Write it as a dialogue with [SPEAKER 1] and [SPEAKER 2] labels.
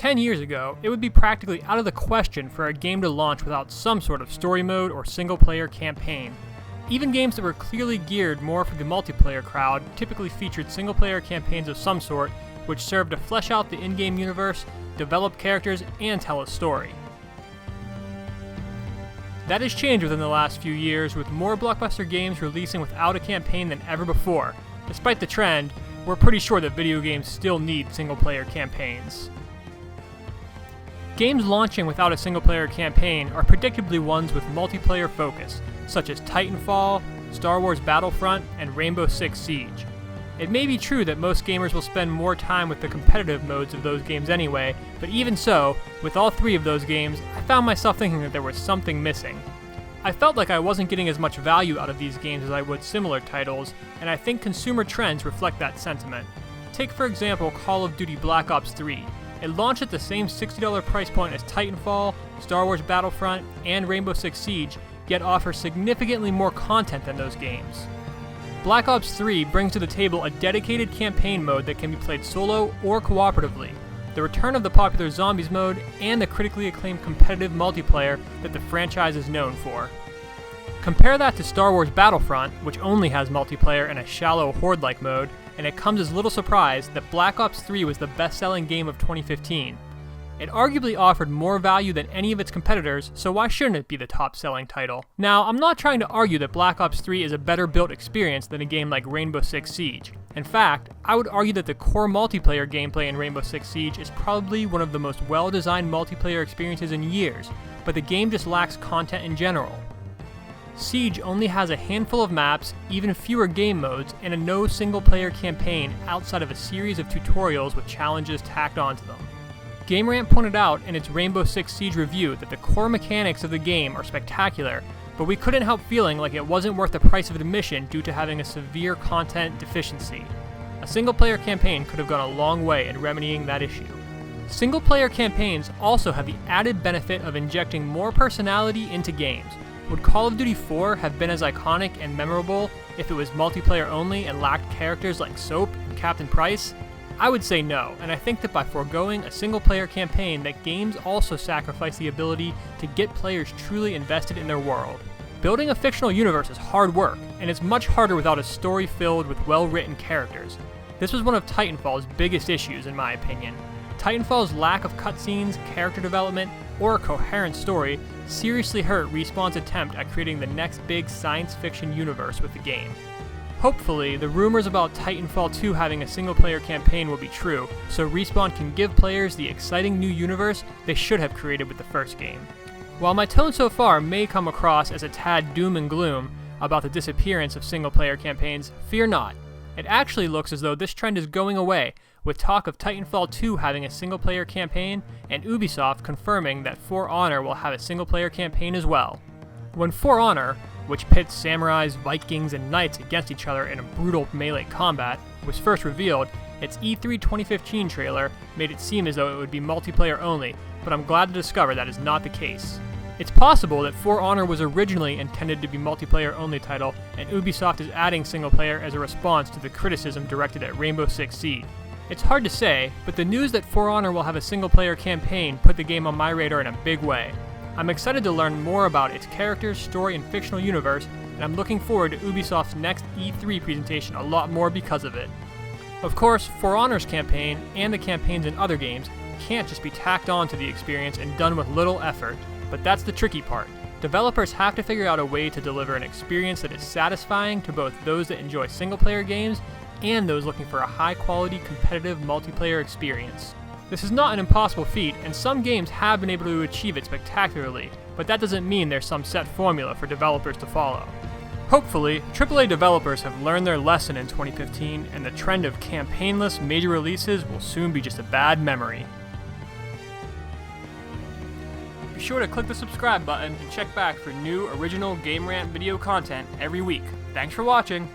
[SPEAKER 1] 10 years ago, it would be practically out of the question for a game to launch without some sort of story mode or single-player campaign. Even games that were clearly geared more for the multiplayer crowd typically featured single-player campaigns of some sort, which served to flesh out the in-game universe, develop characters, and tell a story. That has changed within the last few years, with more blockbuster games releasing without a campaign than ever before. Despite the trend, we're pretty sure that video games still need single-player campaigns. Games launching without a single-player campaign are predictably ones with multiplayer focus, such as Titanfall, Star Wars Battlefront, and Rainbow Six Siege. It may be true that most gamers will spend more time with the competitive modes of those games anyway, but even so, with all three of those games, I found myself thinking that there was something missing. I felt like I wasn't getting as much value out of these games as I would similar titles, and I think consumer trends reflect that sentiment. Take for example Call of Duty Black Ops 3. It launched at the same $60 price point as Titanfall, Star Wars Battlefront, and Rainbow Six Siege, yet offers significantly more content than those games. Black Ops 3 brings to the table a dedicated campaign mode that can be played solo or cooperatively, the return of the popular Zombies mode, and the critically acclaimed competitive multiplayer that the franchise is known for. Compare that to Star Wars Battlefront, which only has multiplayer and a shallow Horde-like mode, and it comes as little surprise that Black Ops 3 was the best-selling game of 2015. It arguably offered more value than any of its competitors, so why shouldn't it be the top-selling title? Now, I'm not trying to argue that Black Ops 3 is a better-built experience than a game like Rainbow Six Siege. In fact, I would argue that the core multiplayer gameplay in Rainbow Six Siege is probably one of the most well-designed multiplayer experiences in years, but the game just lacks content in general. Siege only has a handful of maps, even fewer game modes, and a no single-player campaign outside of a series of tutorials with challenges tacked onto them. GameRant pointed out in its Rainbow Six Siege review that the core mechanics of the game are spectacular, but we couldn't help feeling like it wasn't worth the price of admission due to having a severe content deficiency. A single-player campaign could have gone a long way in remedying that issue. Single-player campaigns also have the added benefit of injecting more personality into games. Would Call of Duty 4 have been as iconic and memorable if it was multiplayer only and lacked characters like Soap and Captain Price? I would say no, and I think that by foregoing a single-player campaign, that games also sacrifice the ability to get players truly invested in their world. Building a fictional universe is hard work, and it's much harder without a story filled with well-written characters. This was one of Titanfall's biggest issues, in my opinion. Titanfall's lack of cutscenes, character development, or a coherent story seriously hurt Respawn's attempt at creating the next big science fiction universe with the game. Hopefully, the rumors about Titanfall 2 having a single-player campaign will be true, so Respawn can give players the exciting new universe they should have created with the first game. While my tone so far may come across as a tad doom and gloom about the disappearance of single-player campaigns, fear not. It actually looks as though this trend is going away, with talk of Titanfall 2 having a single-player campaign, and Ubisoft confirming that For Honor will have a single-player campaign as well. When For Honor, which pits samurais, Vikings, and knights against each other in a brutal melee combat, was first revealed, its E3 2015 trailer made it seem as though it would be multiplayer only, but I'm glad to discover that is not the case. It's possible that For Honor was originally intended to be multiplayer only title, and Ubisoft is adding single player as a response to the criticism directed at Rainbow Six Siege. It's hard to say, but the news that For Honor will have a single player campaign put the game on my radar in a big way. I'm excited to learn more about its characters, story, and fictional universe, and I'm looking forward to Ubisoft's next E3 presentation a lot more because of it. Of course, For Honor's campaign, and the campaigns in other games, can't just be tacked on to the experience and done with little effort, but that's the tricky part. Developers have to figure out a way to deliver an experience that is satisfying to both those that enjoy single-player games and those looking for a high-quality competitive multiplayer experience. This is not an impossible feat, and some games have been able to achieve it spectacularly, but that doesn't mean there's some set formula for developers to follow. Hopefully, AAA developers have learned their lesson in 2015, and the trend of campaign-less major releases will soon be just a bad memory. Be sure to click the subscribe button and check back for new original GameRant video content every week. Thanks for watching!